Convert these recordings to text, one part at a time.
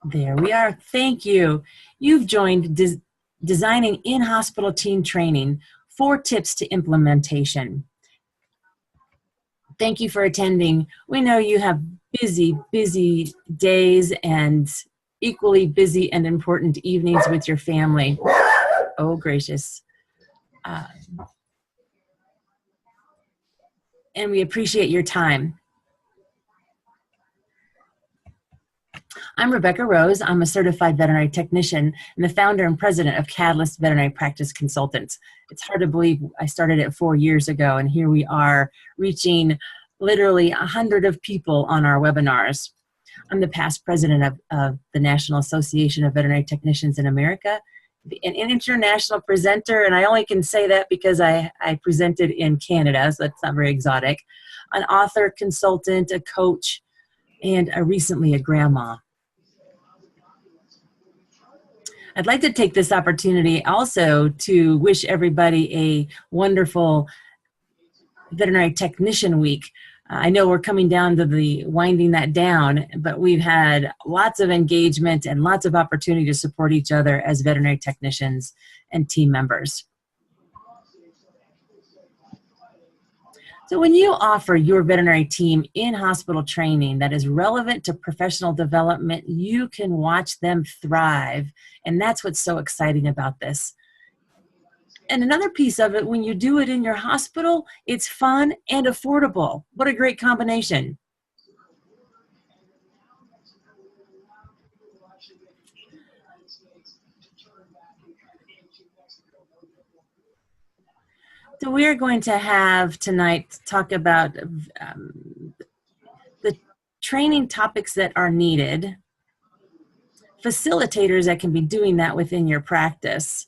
There we are. Thank you. You've joined Designing in-Hospital Team Training, 4 Tips to Implementation. Thank you for attending. We know you have busy, busy days and equally busy and important evenings with your family. Oh, gracious. And we appreciate your time. I'm Rebecca Rose. I'm a certified veterinary technician and the founder and president of Catalyst Veterinary Practice Consultants. It's hard to believe I started it 4 years ago, and here we are reaching literally 100 of people on our webinars. I'm the past president of the National Association of Veterinary Technicians in America, an international presenter, and I only can say that because I presented in Canada, so that's not very exotic, an author, consultant, a coach, and recently a grandma. I'd like to take this opportunity also to wish everybody a wonderful Veterinary Technician Week. I know we're coming down to the winding that down, but we've had lots of engagement and lots of opportunity to support each other as veterinary technicians and team members. So when you offer your veterinary team in-hospital training that is relevant to professional development, you can watch them thrive. And that's what's so exciting about this. And another piece of it, when you do it in your hospital, it's fun and affordable. What a great combination. So we're going to have tonight talk about the training topics that are needed, facilitators that can be doing that within your practice.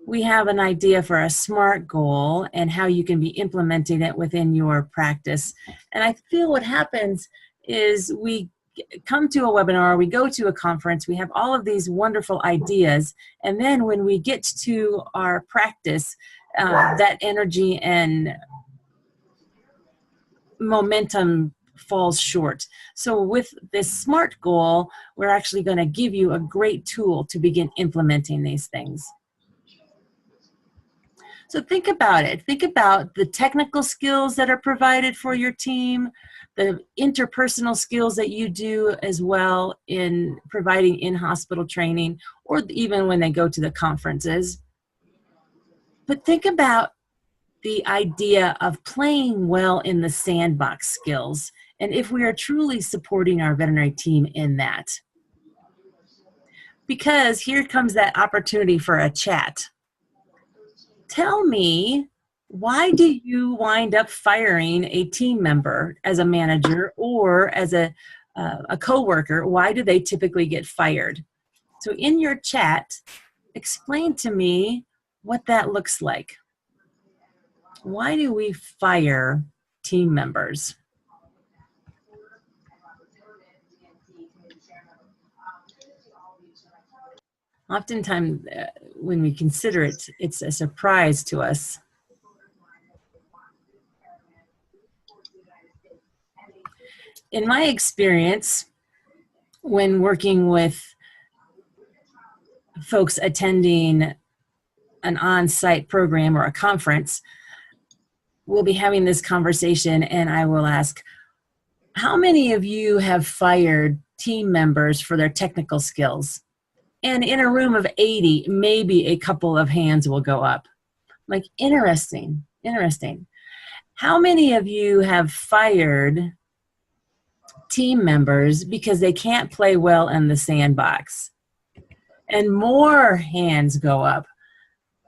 We have an idea for a SMART goal and how you can be implementing it within your practice. And I feel what happens is we come to a webinar, we go to a conference, we have all of these wonderful ideas, and then when we get to our practice, that energy and momentum falls short. So with this SMART goal, we're actually going to give you a great tool to begin implementing these things. So think about it. Think about the technical skills that are provided for your team, the interpersonal skills that you do as well in providing in-hospital training, or even when they go to the conferences. But think about the idea of playing well in the sandbox skills, and if we are truly supporting our veterinary team in that. Because here comes that opportunity for a chat. Tell me, why do you wind up firing a team member as a manager or as a coworker? Why do they typically get fired? So in your chat, explain to me what that looks like. Why do we fire team members? Oftentimes, when we consider it, it's a surprise to us. In my experience, when working with folks attending an on-site program or a conference, we'll be having this conversation and I will ask, how many of you have fired team members for their technical skills? And in a room of 80, maybe a couple of hands will go up. Like, interesting, interesting. How many of you have fired team members because they can't play well in the sandbox? And more hands go up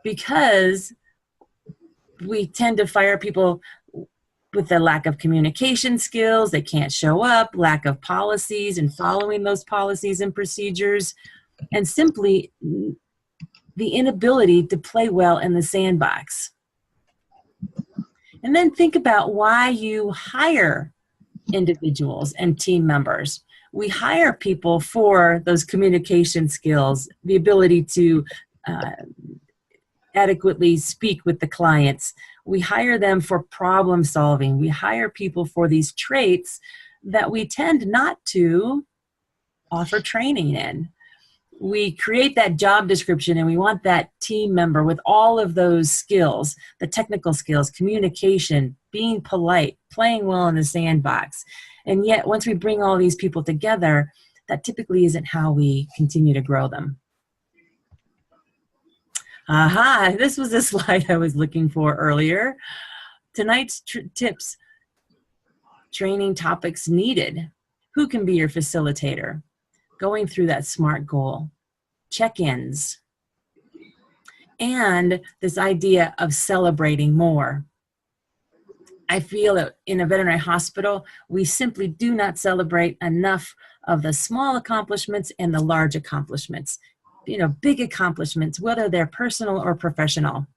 because we tend to fire people with the lack of communication skills. They can't show up, lack of policies and following those policies and procedures, and simply the inability to play well in the sandbox. And then think about why you hire individuals and team members. We hire people for those communication skills, the ability to adequately speak with the clients. We hire them for problem solving. We hire people for these traits that we tend not to offer training in. We create that job description and we want that team member with all of those skills, the technical skills, communication, being polite, playing well in the sandbox. And yet, once we bring all these people together, that typically isn't how we continue to grow them. Aha, this was the slide I was looking for earlier. Tonight's tips, training topics needed. Who can be your facilitator? Going through that SMART goal, check-ins, and this idea of celebrating more. I feel that in a veterinary hospital, we simply do not celebrate enough of the small accomplishments and the large accomplishments. You know, big accomplishments, whether they're personal or professional.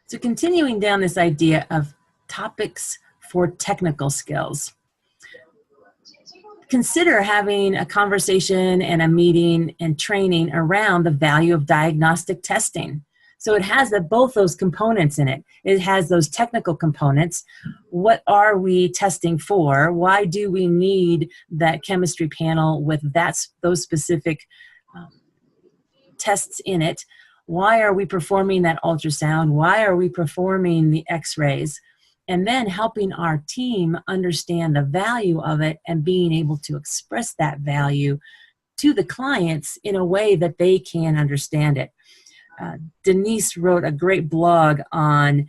So continuing down this idea of topics for technical skills. Consider having a conversation and a meeting and training around the value of diagnostic testing. So it has both those components in it. It has those technical components. What are we testing for? Why do we need that chemistry panel with those specific tests in it? Why are we performing that ultrasound? Why are we performing the x-rays? And then helping our team understand the value of it and being able to express that value to the clients in a way that they can understand it. Denise wrote a great blog on,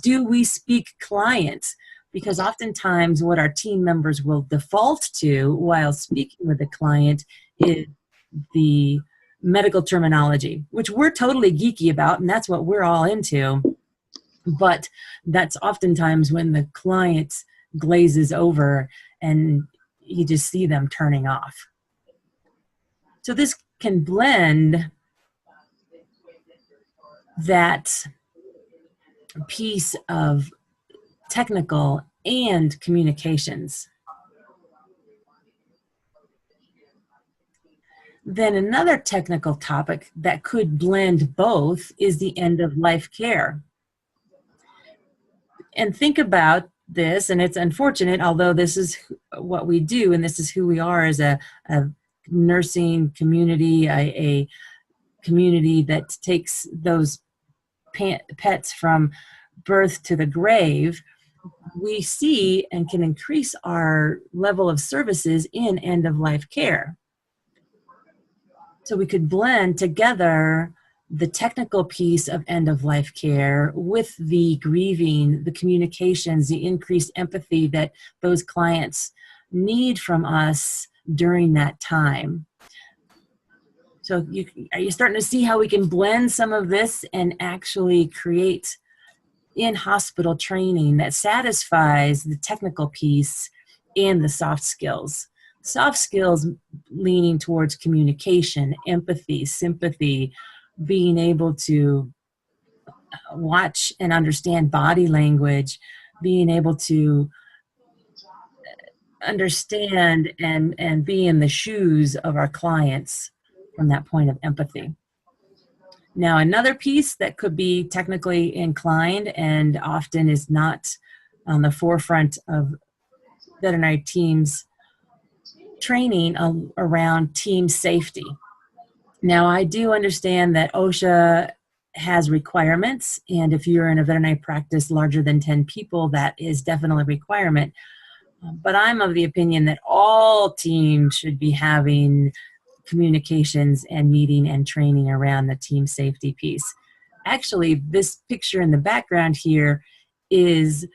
do we speak clients? Because oftentimes what our team members will default to while speaking with the client is the medical terminology, which we're totally geeky about, and that's what we're all into. But that's oftentimes when the client glazes over and you just see them turning off. So this can blend that piece of technical and communications. Then another technical topic that could blend both is the end-of-life care. And think about this, and it's unfortunate, although this is what we do and this is who we are as a nursing community, a community that takes those pets from birth to the grave. We see and can increase our level of services in end-of-life care. So we could blend together the technical piece of end-of-life care with the grieving, the communications, the increased empathy that those clients need from us during that time. So are you starting to see how we can blend some of this and actually create in-hospital training that satisfies the technical piece and the soft skills? Soft skills leaning towards communication, empathy, sympathy, being able to watch and understand body language, being able to understand and be in the shoes of our clients from that point of empathy. Now, another piece that could be technically inclined and often is not on the forefront of veterinary teams training around team safety. Now, I do understand that OSHA has requirements, and if you're in a veterinary practice larger than 10 people, that is definitely a requirement. But I'm of the opinion that all teams should be having communications and meeting and training around the team safety piece. Actually, this picture in the background here is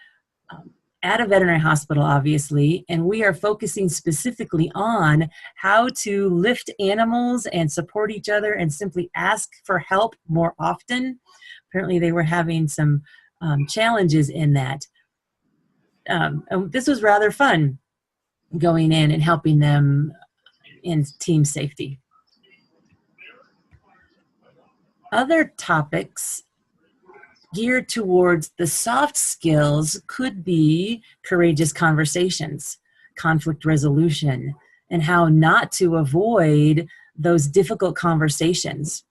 at a veterinary hospital, obviously, and we are focusing specifically on how to lift animals and support each other and simply ask for help more often. Apparently, they were having some challenges in that. This was rather fun, going in and helping them in team safety. Other topics geared towards the soft skills could be courageous conversations, conflict resolution, and how not to avoid those difficult conversations,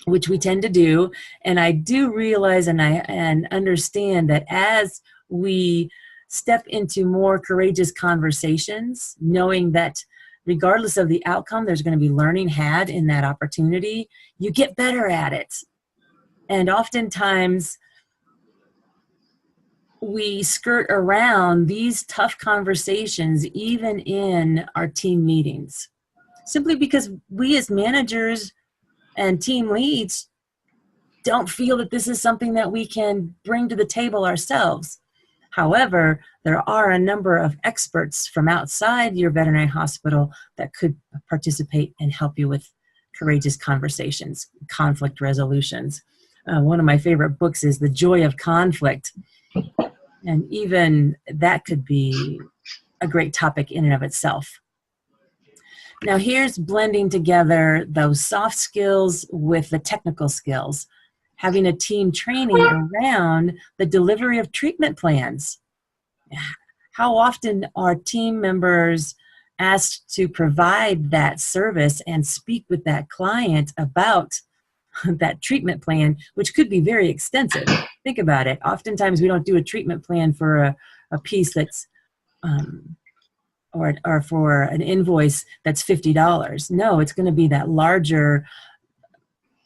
which we tend to do. And I do realize and understand that as we step into more courageous conversations, knowing that regardless of the outcome, there's going to be learning had in that opportunity. You get better at it. And oftentimes, we skirt around these tough conversations even in our team meetings, simply because we as managers and team leads don't feel that this is something that we can bring to the table ourselves. However, there are a number of experts from outside your veterinary hospital that could participate and help you with courageous conversations, conflict resolutions. One of my favorite books is The Joy of Conflict. And even that could be a great topic in and of itself. Now here's blending together those soft skills with the technical skills, having a team training around the delivery of treatment plans. How often are team members asked to provide that service and speak with that client about that treatment plan, which could be very extensive? Think about it. Oftentimes we don't do a treatment plan for a piece that's, or for an invoice that's $50. No, it's going to be that larger,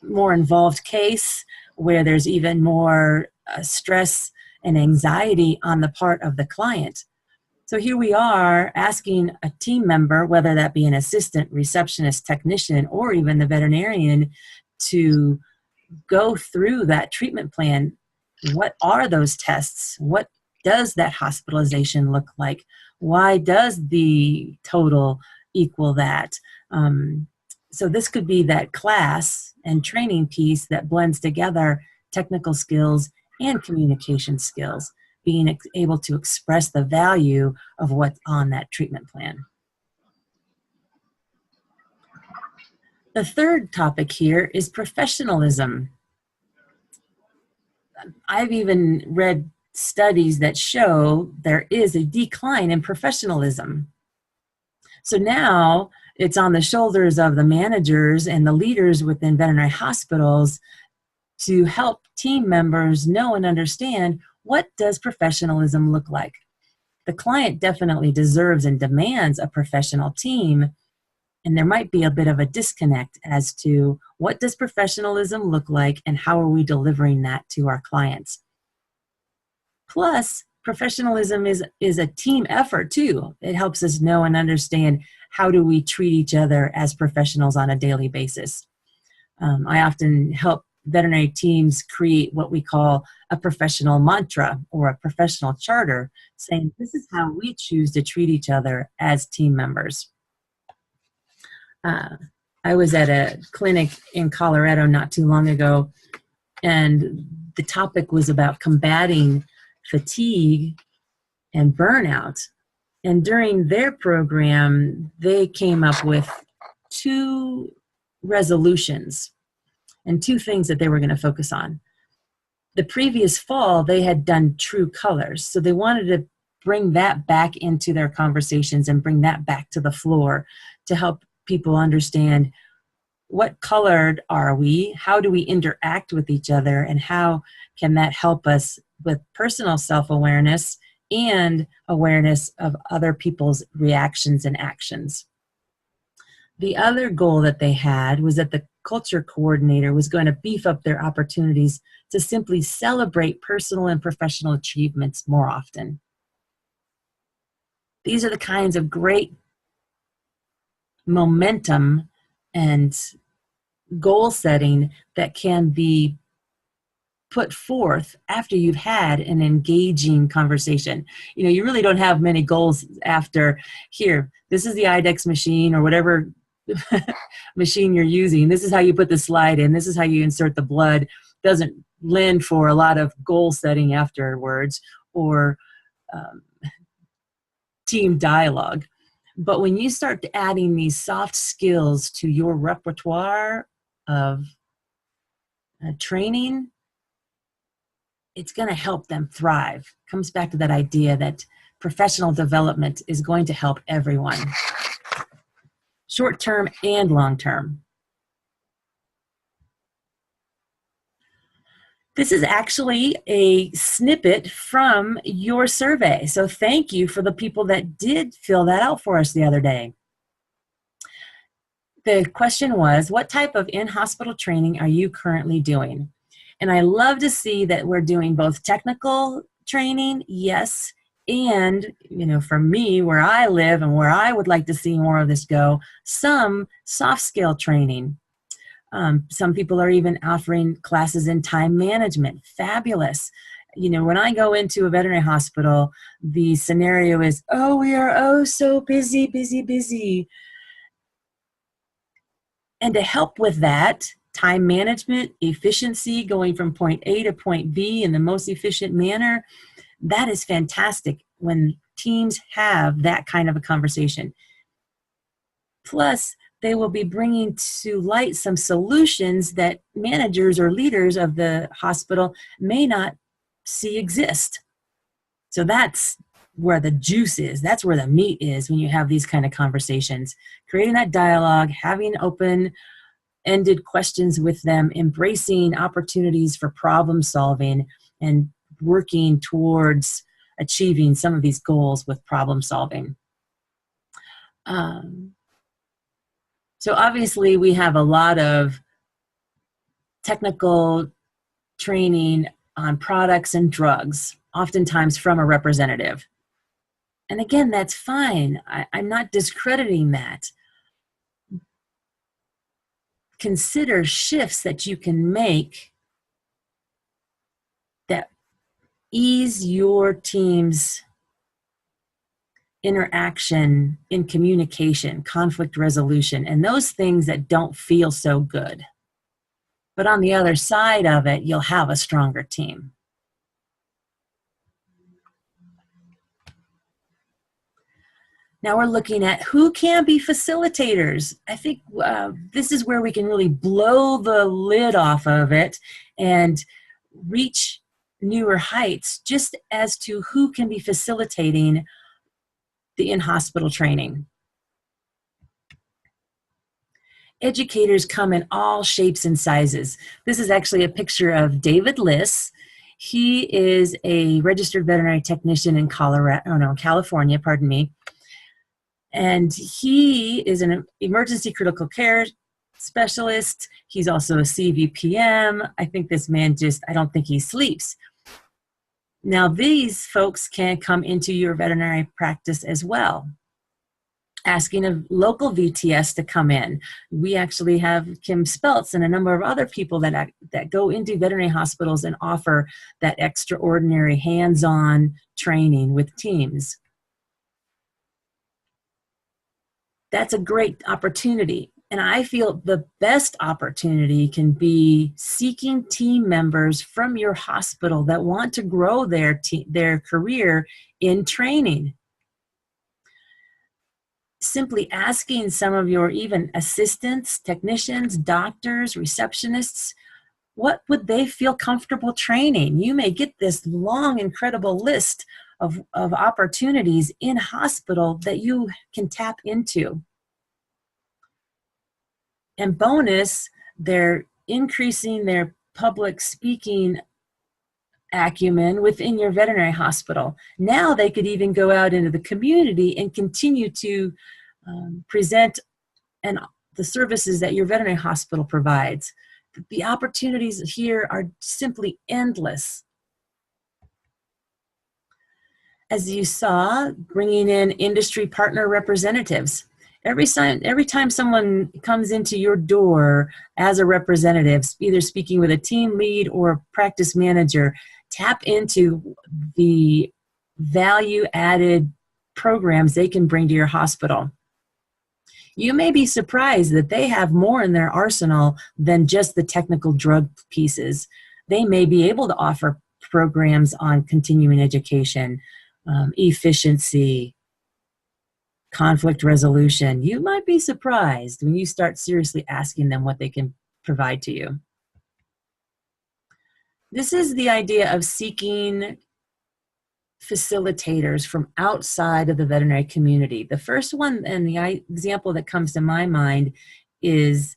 more involved case where there's even more stress and anxiety on the part of the client. So here we are asking a team member, whether that be an assistant, receptionist, technician, or even the veterinarian, to go through that treatment plan. What are those tests? What does that hospitalization look like? Why does the total equal that? So this could be that class and training piece that blends together technical skills and communication skills, being able to express the value of what's on that treatment plan. The third topic here is professionalism. I've even read studies that show there is a decline in professionalism. So now it's on the shoulders of the managers and the leaders within veterinary hospitals to help team members know and understand, what does professionalism look like? The client definitely deserves and demands a professional team, and there might be a bit of a disconnect as to what does professionalism look like and how are we delivering that to our clients. Plus, professionalism is a team effort too. It helps us know and understand, how do we treat each other as professionals on a daily basis. I often help veterinary teams create what we call a professional mantra or a professional charter, saying this is how we choose to treat each other as team members. I was at a clinic in Colorado not too long ago, and the topic was about combating fatigue and burnout. And during their program, they came up with 2 resolutions and 2 things that they were going to focus on. The previous fall, they had done true colors. So they wanted to bring that back into their conversations and bring that back to the floor to help people understand, what colored are we? How do we interact with each other? And how can that help us with personal self-awareness and awareness of other people's reactions and actions? The other goal that they had was that the culture coordinator was going to beef up their opportunities to simply celebrate personal and professional achievements more often. These are the kinds of great momentum and goal setting that can be put forth after you've had an engaging conversation. You know, you really don't have many goals after, here, this is the IDEX machine or whatever machine you're using. This is how you put the slide in. This is how you insert the blood. Doesn't lend for a lot of goal setting afterwards or team dialogue. But when you start adding these soft skills to your repertoire of training, it's going to help them thrive. Comes back to that idea that professional development is going to help everyone, short-term and long-term. This is actually a snippet from your survey. So thank you for the people that did fill that out for us the other day. The question was, what type of in-hospital training are you currently doing? And I love to see that we're doing both technical training, yes, and, for me, where I live and where I would like to see more of this go, some soft skill training. Some people are even offering classes in time management. Fabulous. When I go into a veterinary hospital, the scenario is, oh, we are so busy, busy, busy. And to help with that, time management, efficiency, going from point A to point B in the most efficient manner, that is fantastic when teams have that kind of a conversation. Plus, they will be bringing to light some solutions that managers or leaders of the hospital may not see exist. So that's where the juice is. That's where the meat is when you have these kind of conversations. Creating that dialogue, having open-ended questions with them, embracing opportunities for problem solving, and working towards achieving some of these goals with problem solving. So obviously we have a lot of technical training on products and drugs, oftentimes from a representative. And again, that's fine. I'm not discrediting that. Consider shifts that you can make that ease your team's interaction in communication, conflict resolution, and those things that don't feel so good. But on the other side of it, you'll have a stronger team. Now we're looking at who can be facilitators. I think this is where we can really blow the lid off of it and reach newer heights just as to who can be facilitating the in-hospital training. Educators come in all shapes and sizes. This is actually a picture of David Liss. He is a registered veterinary technician in California, pardon me. And he is an emergency critical care specialist. He's also a CVPM. I think this man I don't think he sleeps. Now, these folks can come into your veterinary practice as well, asking a local VTS to come in. We actually have Kim Speltz and a number of other people that go into veterinary hospitals and offer that extraordinary hands-on training with teams. That's a great opportunity. And I feel the best opportunity can be seeking team members from your hospital that want to grow their career in training. Simply asking some of your even assistants, technicians, doctors, receptionists, what would they feel comfortable training? You may get this long, incredible list of opportunities in hospital that you can tap into. And bonus, they're increasing their public speaking acumen within your veterinary hospital. Now they could even go out into the community and continue to present the services that your veterinary hospital provides. The opportunities here are simply endless. As you saw, bringing in industry partner representatives. Every time someone comes into your door as a representative, either speaking with a team lead or a practice manager, tap into the value-added programs they can bring to your hospital. You may be surprised that they have more in their arsenal than just the technical drug pieces. They may be able to offer programs on continuing education, efficiency, conflict resolution. You might be surprised when you start seriously asking them what they can provide to you. This is the idea of seeking facilitators from outside of the veterinary community. The first one and the example that comes to my mind is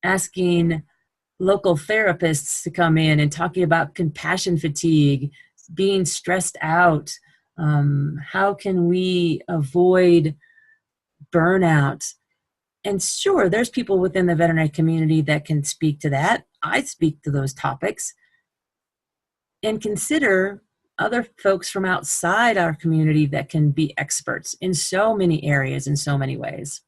asking local therapists to come in and talking about compassion fatigue, being stressed out. How can we avoid burnout? And sure, there's people within the veterinary community that can speak to that. I speak to those topics. And consider other folks from outside our community that can be experts in so many areas, in so many ways.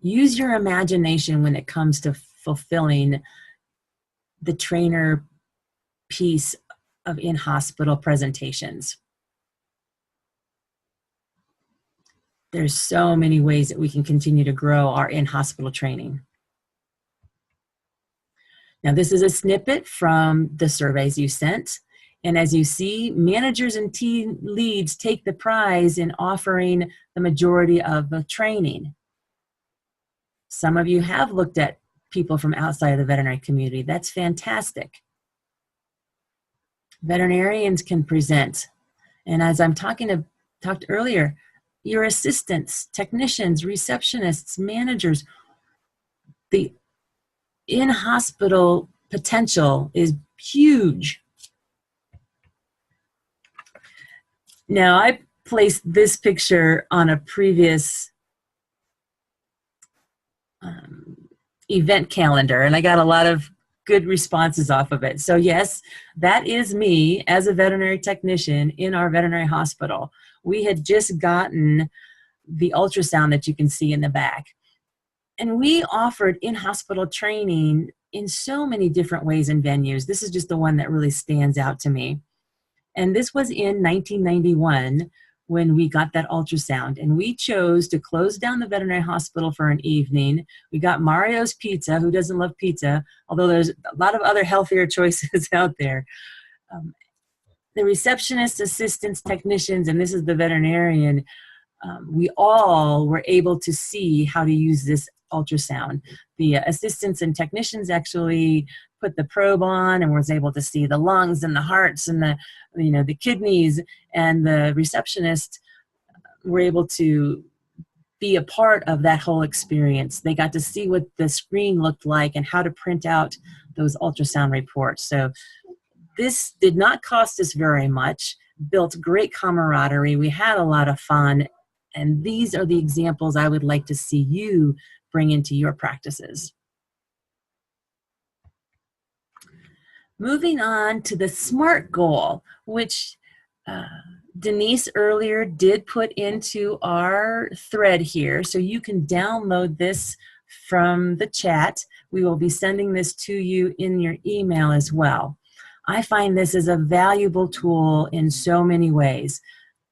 Use your imagination when it comes to fulfilling the trainer piece of in-hospital presentations. There's so many ways that we can continue to grow our in-hospital training. Now, this is a snippet from the surveys you sent. And as you see, managers and team leads take the prize in offering the majority of the training. Some of you have looked at people from outside of the veterinary community. That's fantastic. Veterinarians can present. And as I'm talked earlier, your assistants, technicians, receptionists, managers, the in-hospital potential is huge. Now, I placed this picture on a previous event calendar, and I got a lot of good responses off of it. So yes, that is me as a veterinary technician in our veterinary hospital. We had just gotten the ultrasound that you can see in the back. And we offered in-hospital training in so many different ways and venues. This is just the one that really stands out to me. And this was in 1991 when we got that ultrasound. And we chose to close down the veterinary hospital for an evening. We got Mario's Pizza. Who doesn't love pizza? Although there's a lot of other healthier choices out there. The receptionists, assistants, technicians, and this is the veterinarian, we all were able to see how to use this ultrasound. The assistants and technicians actually put the probe on and was able to see the lungs and the hearts and the kidneys, and the receptionist were able to be a part of that whole experience. They got to see what the screen looked like and how to print out those ultrasound reports. So this did not cost us very much, built great camaraderie. We had a lot of fun. And these are the examples I would like to see you bring into your practices. Moving on to the SMART goal, which Denise earlier did put into our thread here. So you can download this from the chat. We will be sending this to you in your email as well. I find this is a valuable tool in so many ways.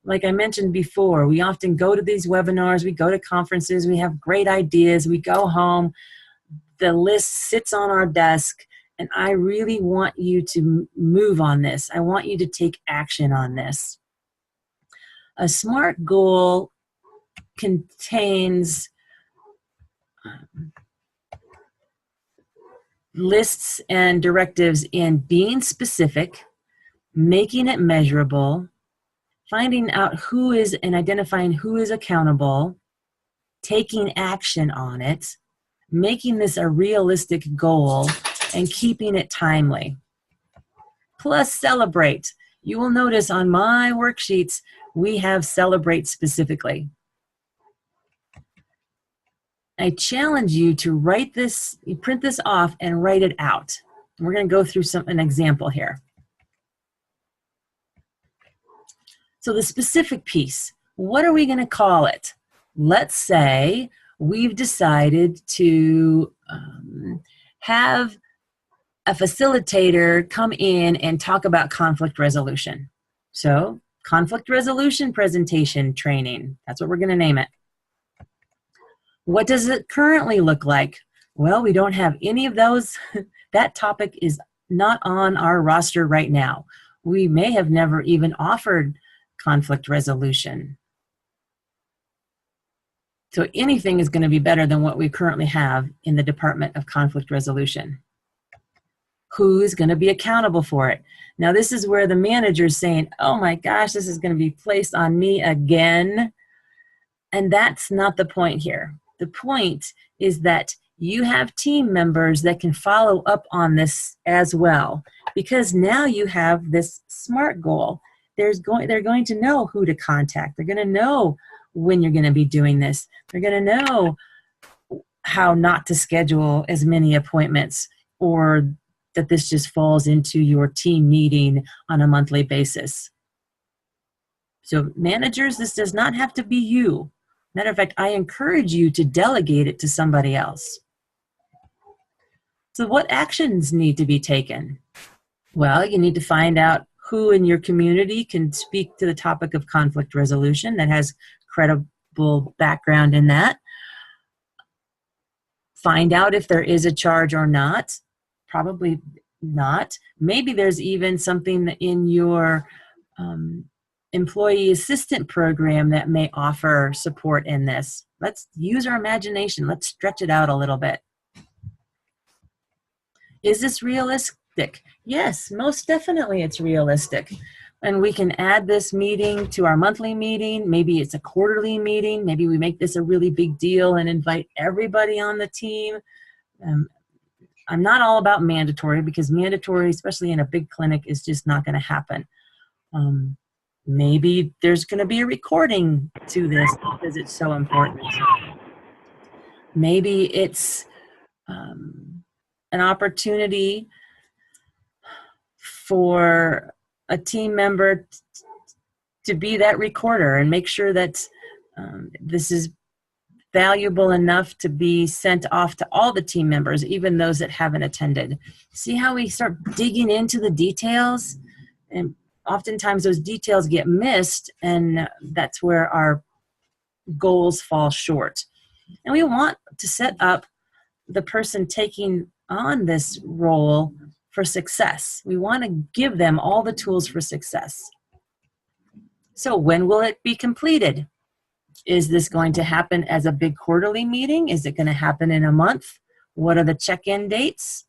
Like I mentioned before, we often go to these webinars, we go to conferences, we have great ideas, we go home, the list sits on our desk, and I really want you to move on this. I want you to take action on this. A SMART goal contains lists and directives in being specific, making it measurable, finding out who is and identifying who is accountable, taking action on it, making this a realistic goal, and keeping it timely. Plus celebrate. You will notice on my worksheets, we have celebrate specifically. I challenge you to write this, you print this off and write it out. We're going to go through an example here. So the specific piece, what are we going to call it? Let's say we've decided to have a facilitator come in and talk about conflict resolution. So conflict resolution presentation training, that's what we're going to name it. What does it currently look like? Well, we don't have any of those. That topic is not on our roster right now. We may have never even offered conflict resolution. So anything is going to be better than what we currently have in the Department of Conflict Resolution. Who's going to be accountable for it? Now this is where the manager is saying, oh my gosh, this is going to be placed on me again. And that's not the point here. The point is that you have team members that can follow up on this as well, because now you have this SMART goal. They're going to know who to contact. They're going to know when you're going to be doing this. They're going to know how not to schedule as many appointments, or that this just falls into your team meeting on a monthly basis. So managers, this does not have to be you. Matter of fact, I encourage you to delegate it to somebody else. So what actions need to be taken? Well, you need to find out who in your community can speak to the topic of conflict resolution, that has credible background in that. Find out if there is a charge or not. Probably not. Maybe there's even something in your employee assistant program that may offer support in this. Let's use our imagination. Let's stretch it out a little bit. Is this realistic? Yes, most definitely it's realistic. And we can add this meeting to our monthly meeting. Maybe it's a quarterly meeting. Maybe we make this a really big deal and invite everybody on the team. I'm not all about mandatory, because mandatory, especially in a big clinic, is just not going to happen. Maybe there's going to be a recording to this because it's so important. Maybe it's an opportunity for a team member to be that recorder and make sure that this is valuable enough to be sent off to all the team members, even those that haven't attended. See how we start digging into the details? And oftentimes those details get missed, and that's where our goals fall short. And we want to set up the person taking on this role for success. We want to give them all the tools for success. So when will it be completed? Is this going to happen as a big quarterly meeting? Is it going to happen in a month? What are the check-in dates?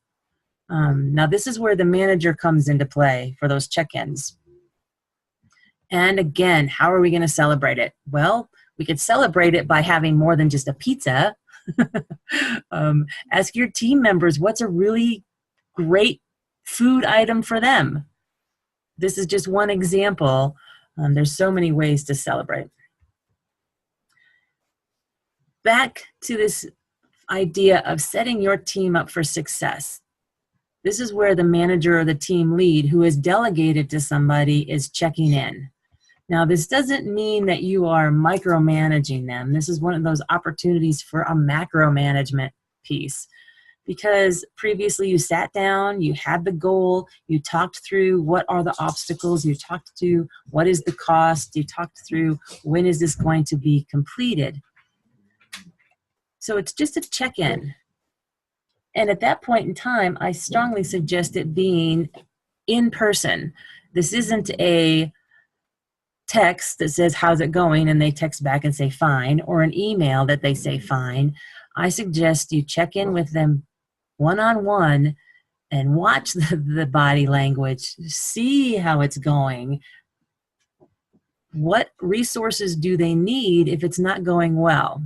Now this is where the manager comes into play for those check-ins. And again, how are we going to celebrate it? Well, we could celebrate it by having more than just a pizza. Ask your team members what's a really great food item for them. This is just one example. There's so many ways to celebrate. Back to this idea of setting your team up for success. This is where the manager or the team lead who is delegated to somebody is checking in. Now, this doesn't mean that you are micromanaging them. This is one of those opportunities for a macro management piece, because previously you sat down, you had the goal, you talked through what are the obstacles, you talked through what is the cost, you talked through when is this going to be completed. So it's just a check-in. And at that point in time, I strongly suggest it being in person. This isn't a text that says, how's it going? And they text back and say, fine, or an email that they say, fine. I suggest you check in with them one-on-one and watch the body language, see how it's going. What resources do they need if it's not going well?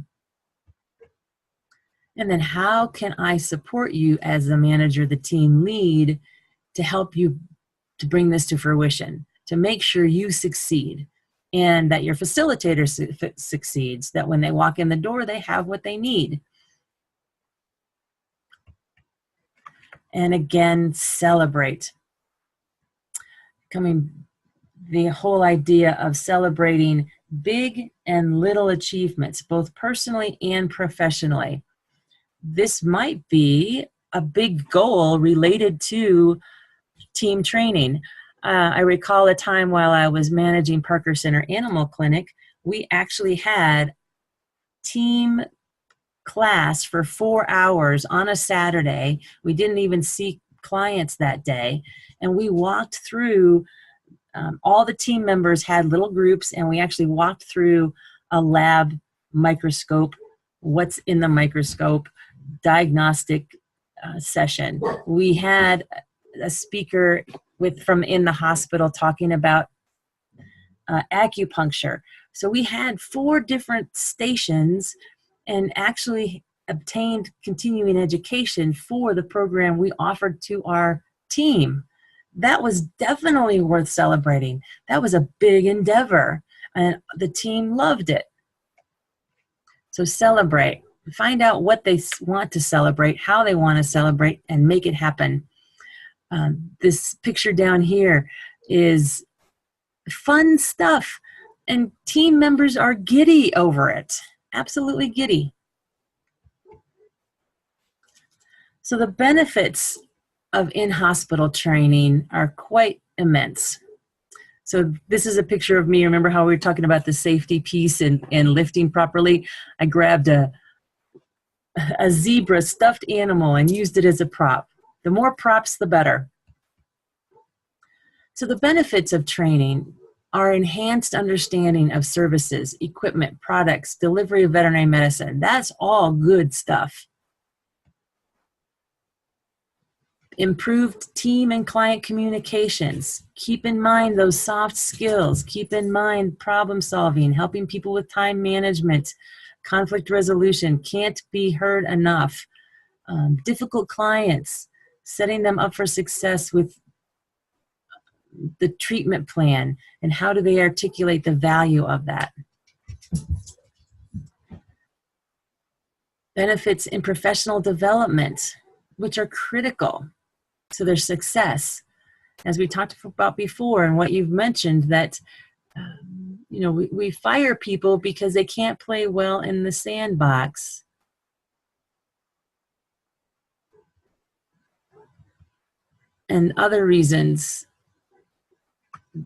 And then how can I support you as the manager, the team lead, to help you to bring this to fruition, to make sure you succeed and that your facilitator succeeds, that when they walk in the door, they have what they need. And again, celebrate. The whole idea of celebrating big and little achievements, both personally and professionally. This might be a big goal related to team training. I recall a time while I was managing Parker Center Animal Clinic, we actually had team class for 4 hours on a Saturday. We didn't even see clients that day. And we walked through, all the team members had little groups, and we actually walked through a lab microscope, what's in the microscope, diagnostic session. We had a speaker from in the hospital talking about acupuncture. So we had 4 different stations and actually obtained continuing education for the program we offered to our team. That was definitely worth celebrating. That was a big endeavor, and the team loved it. So celebrate. Find out what they want to celebrate, how they want to celebrate, and make it happen. This picture down here is fun stuff, and team members are giddy over it. Absolutely giddy. So the benefits of in-hospital training are quite immense. So this is a picture of me. Remember how we were talking about the safety piece and lifting properly? I grabbed a zebra stuffed animal and used it as a prop. The more props, the better. So the benefits of training are enhanced understanding of services, equipment, products, delivery of veterinary medicine. That's all good stuff. Improved team and client communications. Keep in mind those soft skills. Keep in mind problem solving, helping people with time management, conflict resolution. Can't be heard enough. Difficult clients, setting them up for success with the treatment plan, and how do they articulate the value of that. Benefits in professional development, which are critical to their success. As we talked about before, and what you've mentioned, that we fire people because they can't play well in the sandbox. And other reasons,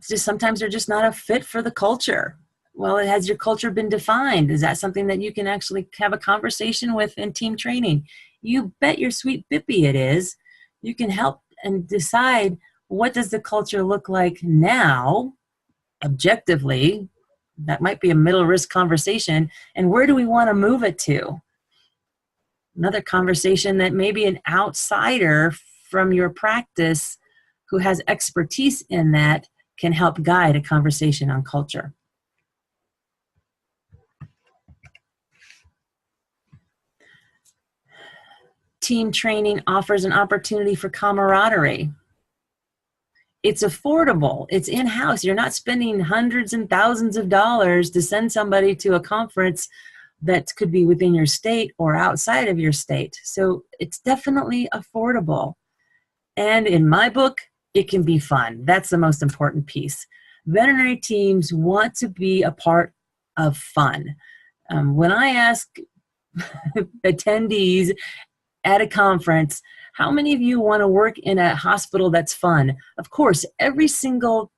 just sometimes they're just not a fit for the culture. Well, has your culture been defined? Is that something that you can actually have a conversation with in team training? You bet your sweet bippy it is. You can help and decide, what does the culture look like now, objectively? That might be a middle risk conversation. And where do we want to move it to? Another conversation that maybe an outsider from your practice who has expertise in that can help guide a conversation on culture. Team training offers an opportunity for camaraderie. It's affordable. It's in-house. You're not spending hundreds and thousands of dollars to send somebody to a conference that could be within your state or outside of your state. So it's definitely affordable. And in my book, it can be fun. That's the most important piece. Veterinary teams want to be a part of fun. When I ask attendees at a conference, how many of you want to work in a hospital that's fun? Of course, every single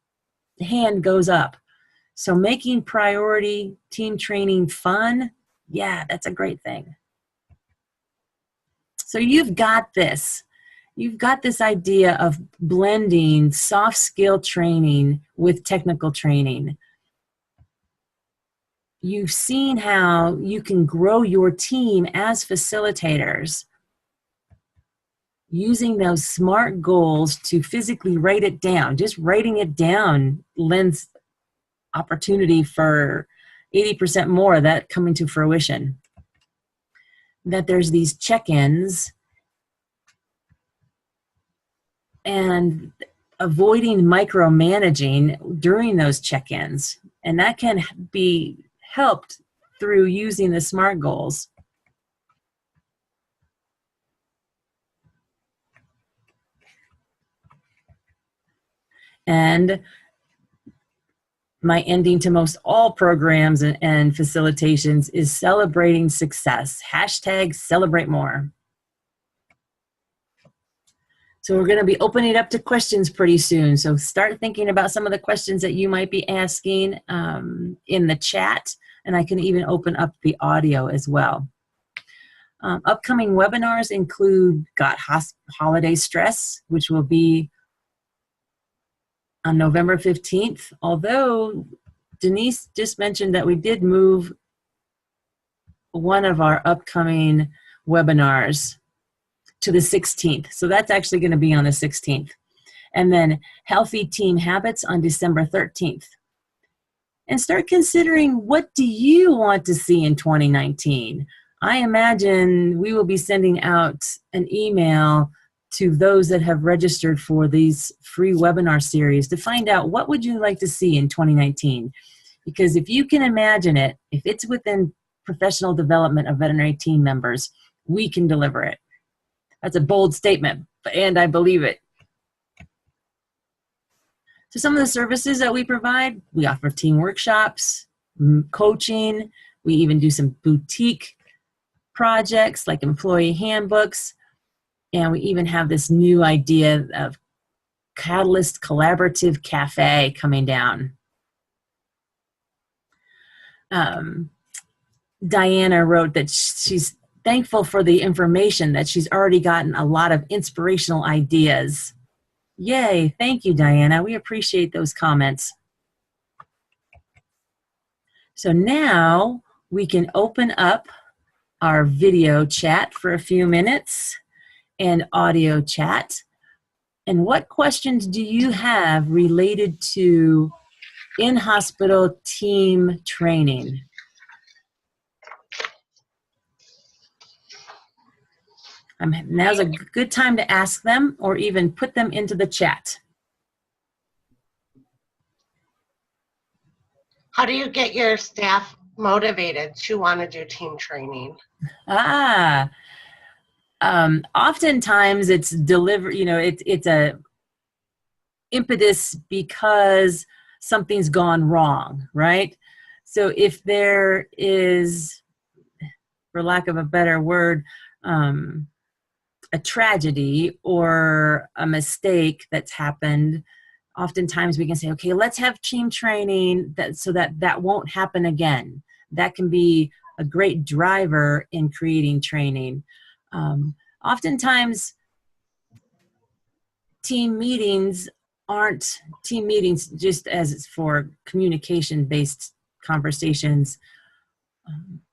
hand goes up. So making priority team training fun, yeah, that's a great thing. So you've got this. You've got this idea of blending soft skill training with technical training. You've seen how you can grow your team as facilitators using those SMART goals to physically write it down. Just writing it down lends opportunity for 80% more of that coming to fruition. That there's these check-ins and avoiding micromanaging during those check-ins. And that can be helped through using the SMART goals. And my ending to most all programs and facilitations is celebrating success. Hashtag celebrate more. So we're going to be opening it up to questions pretty soon. So start thinking about some of the questions that you might be asking in the chat, and I can even open up the audio as well. Upcoming webinars include Got Holiday Stress, which will be on November 15th, although Denise just mentioned that we did move one of our upcoming webinars to the 16th. So that's actually going to be on the 16th. And then Healthy Team Habits on December 13th. And start considering, what do you want to see in 2019? I imagine we will be sending out an email to those that have registered for these free webinar series to find out what would you like to see in 2019. Because if you can imagine it, if it's within professional development of veterinary team members, we can deliver it. That's a bold statement, and I believe it. So some of the services that we provide, we offer team workshops, coaching, we even do some boutique projects like employee handbooks, and we even have this new idea of Catalyst Collaborative Cafe coming down. Diana wrote that she's thankful for the information, that she's already gotten a lot of inspirational ideas. Yay, thank you, Diana. We appreciate those comments. So now we can open up our video chat for a few minutes and audio chat. And what questions do you have related to in-hospital team training? Now's a good time to ask them or even put them into the chat. How do you get your staff motivated to want to do team training? Oftentimes it's it's a impetus because something's gone wrong, right? So if there is, for lack of a better word, a tragedy or a mistake that's happened, oftentimes we can say, okay, let's have team training so that won't happen again. That can be a great driver in creating training. Oftentimes, team meetings aren't team meetings just as for communication-based conversations.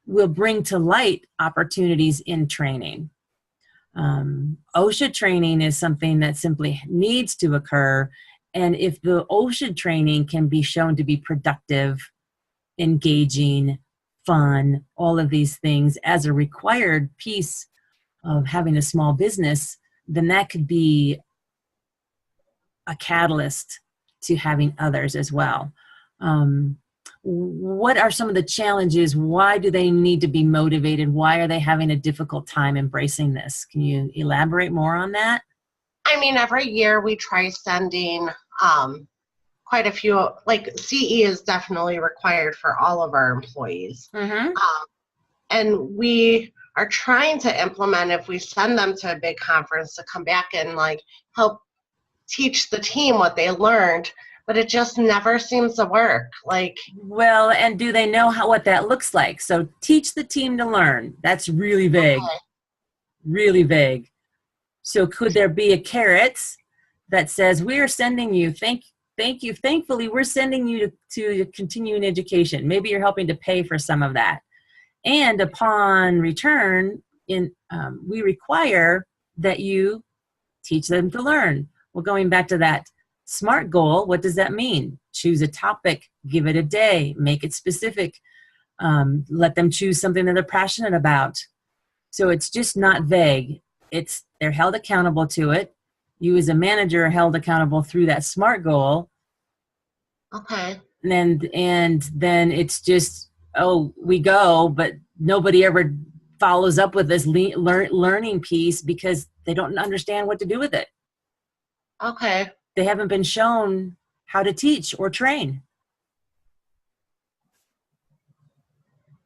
Will bring to light opportunities in training. OSHA training is something that simply needs to occur, and if the OSHA training can be shown to be productive, engaging, fun, all of these things as a required piece of having a small business, then that could be a catalyst to having others as well. What are some of the challenges? Why do they need to be motivated? Why are they having a difficult time embracing this? Can you elaborate more on that? I mean, every year we try sending quite a few, like CE is definitely required for all of our employees. Mm-hmm. And we are trying to implement, if we send them to a big conference, to come back and like help teach the team what they learned, but it just never seems to work. Well, and do they know what that looks like? So teach the team to learn. That's really vague. Okay. Really vague. So could there be a carrot that says, we are sending you, thank you, thankfully, we're sending you to continuing education. Maybe you're helping to pay for some of that. And upon return, we require that you teach them to learn. Well, going back to that SMART goal, what does that mean? Choose a topic, give it a day, make it specific, let them choose something that they're passionate about. So it's just not vague. They're held accountable to it. You as a manager are held accountable through that SMART goal. Okay. And then it's just, oh, we go, but nobody ever follows up with this learning piece because they don't understand what to do with it. Okay. They haven't been shown how to teach or train.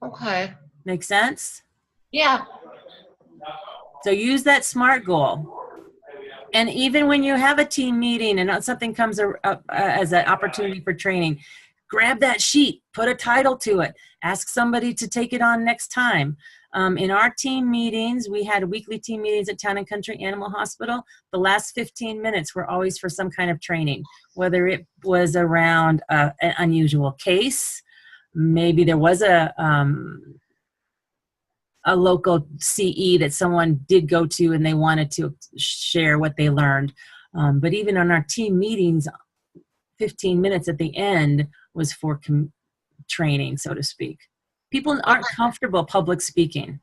Okay. Make sense? Yeah. So use that SMART goal. And even when you have a team meeting and something comes up as an opportunity for training, grab that sheet, put a title to it, ask somebody to take it on next time. In our team meetings, we had weekly team meetings at Town and Country Animal Hospital. The last 15 minutes were always for some kind of training, whether it was around an unusual case, maybe there was a local CE that someone did go to and they wanted to share what they learned. But even on our team meetings, 15 minutes at the end was for training, so to speak. People aren't comfortable public speaking.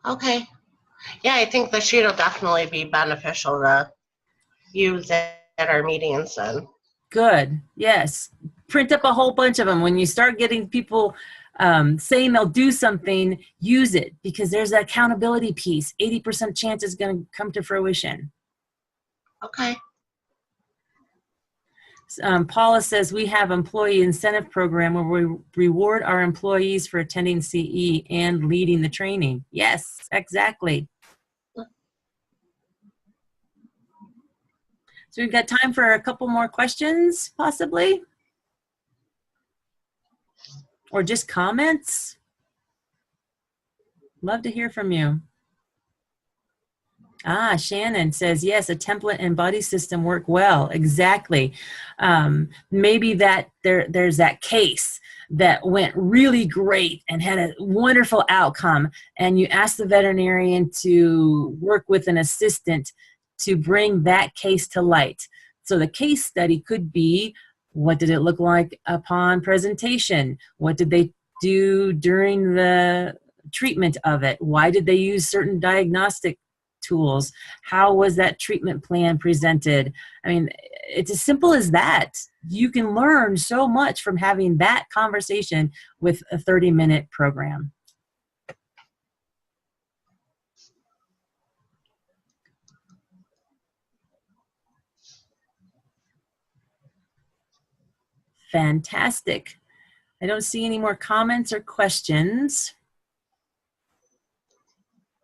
Okay. Yeah, I think the sheet will definitely be beneficial to use at our meetings and. Good. Yes. Print up a whole bunch of them. When you start getting people saying they'll do something, use it, because there's that accountability piece. 80% chance is going to come to fruition. Okay. Paula says we have employee incentive program where we reward our employees for attending CE and leading the training. Yes, exactly. So we've got time for a couple more questions, possibly. Or just comments. Love to hear from you. Ah, Shannon says, yes, a template and body system work well. Exactly. Maybe that there's that case that went really great and had a wonderful outcome, and you ask the veterinarian to work with an assistant to bring that case to light. So the case study could be, what did it look like upon presentation? What did they do during the treatment of it? Why did they use certain diagnostic tools? How was that treatment plan presented? I mean, it's as simple as that. You can learn so much from having that conversation with a 30-minute program. Fantastic. I don't see any more comments or questions.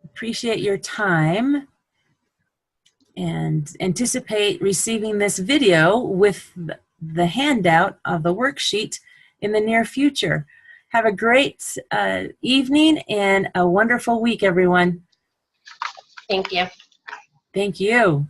Appreciate your time and anticipate receiving this video with the handout of the worksheet in the near future. Have a great evening and a wonderful week, everyone. Thank you. Thank you.